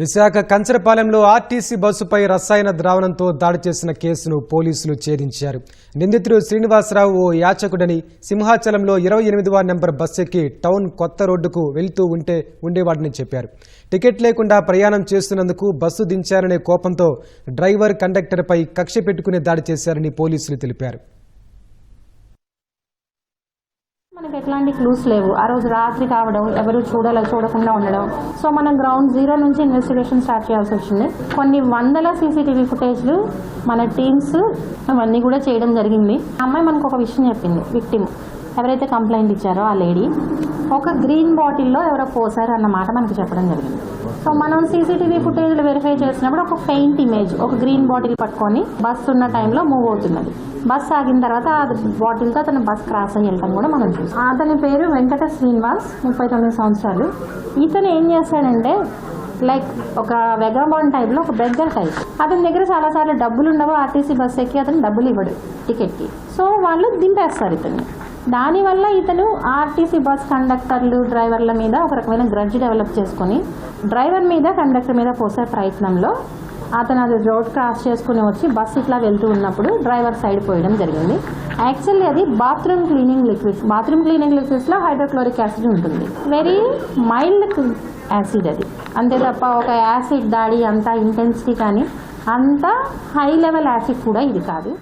Visakha కంచరపాలెంలో RTC బస్సుపై రసాయన ద్రావణంతో దాడి చేసిన కేసును పోలీసులు ఛేదించారు. నిందితుడు శ్రీనివాసరావు ఓ యాచకుడని, సింహాచలంలో 28వ నెంబర్ బస్సు ఎక్కి టౌన్ కొత్త రోడ్డుకు వెళ్తూ ఉండేవాడని చెప్పారు. టికెట్ లేకుండా ప్రయాణం చేస్తున్నందుకు బస్సు దించారనే కోపంతో డ్రైవర్, కండక్టర్పై కక్ష పెట్టుకుని దాడి చేశారని పోలీసులు తెలిపారు. మనకి ఎట్లాంటి క్లూస్ లేవు. ఆ రోజు రాత్రి కావడం, ఎవరు చూడకుండా ఉండడం. సో మనం గ్రౌండ్ జీరో నుంచి ఇన్వెస్టిగేషన్ స్టార్ట్ చేయాల్సి వచ్చింది. కొన్ని వందల సీసీటీవీ ఫుటేజ్లు మన టీమ్స్ అవన్నీ కూడా చేయడం జరిగింది. అమ్మాయి మనకు ఒక విషయం చెప్పింది. విక్టిమ్ ఎవరైతే కంప్లైంట్ ఇచ్చారో ఆ లేడీ ఒక గ్రీన్ బాటిల్లో ఎవరో పోసారు అన్న మాట మనకి చెప్పడం జరిగింది. సో మనం సీసీటీవీ ఫుటేజ్లు వెరిఫై చేసినప్పుడు ఒక పెయింట్ ఇమేజ్, ఒక గ్రీన్ బాటిల్ పట్టుకొని బస్సు ఉన్న టైంలో మూవ్ అవుతున్నది. బస్ ఆగిన తర్వాత ఆ బాటిల్తో అతను బస్ క్రాస్ అయ్యి వెళ్ళడం కూడా మనం చూసాం. అతని పేరు వెంకట శ్రీనివాస్, 39 సంవత్సరాలు. ఇతను ఏం చేస్తాడంటే లైక్ ఒక వెగాబాన్ టైప్లో ఒక బెగ్గర్ టైప్. అతని దగ్గర చాలాసార్లు డబ్బులు ఉండవు. ఆర్టీసీ బస్ ఎక్కి అతను డబ్బులు ఇవ్వడు టికెట్కి. సో వాళ్ళు దింపేస్తారు ఇతన్ని. దానివల్ల ఇతను ఆర్టీసీ బస్ కండక్టర్లు, డ్రైవర్ల మీద ఒక రకమైన గ్రడ్జ్ డెవలప్ చేసుకుని డ్రైవర్ మీద, కండక్టర్ మీద పోసే ప్రయత్నంలో అతను అది రోడ్ క్రాస్ చేసుకుని వచ్చి బస్సు ఇట్లా వెళ్తూ ఉన్నప్పుడు డ్రైవర్ సైడ్ పోయడం జరిగింది. యాక్చువల్లీ అది బాత్రూమ్ క్లీనింగ్ లిక్విడ్స్లో హైడ్రోక్లోరిక్ యాసిడ్ ఉంటుంది. వెరీ మైల్డ్ యాసిడ్ అది, అంతే తప్ప ఒక యాసిడ్ దాడి అంత ఇంటెన్సిటీ కానీ అంత హై లెవెల్ యాసిడ్ కూడా ఇది కాదు.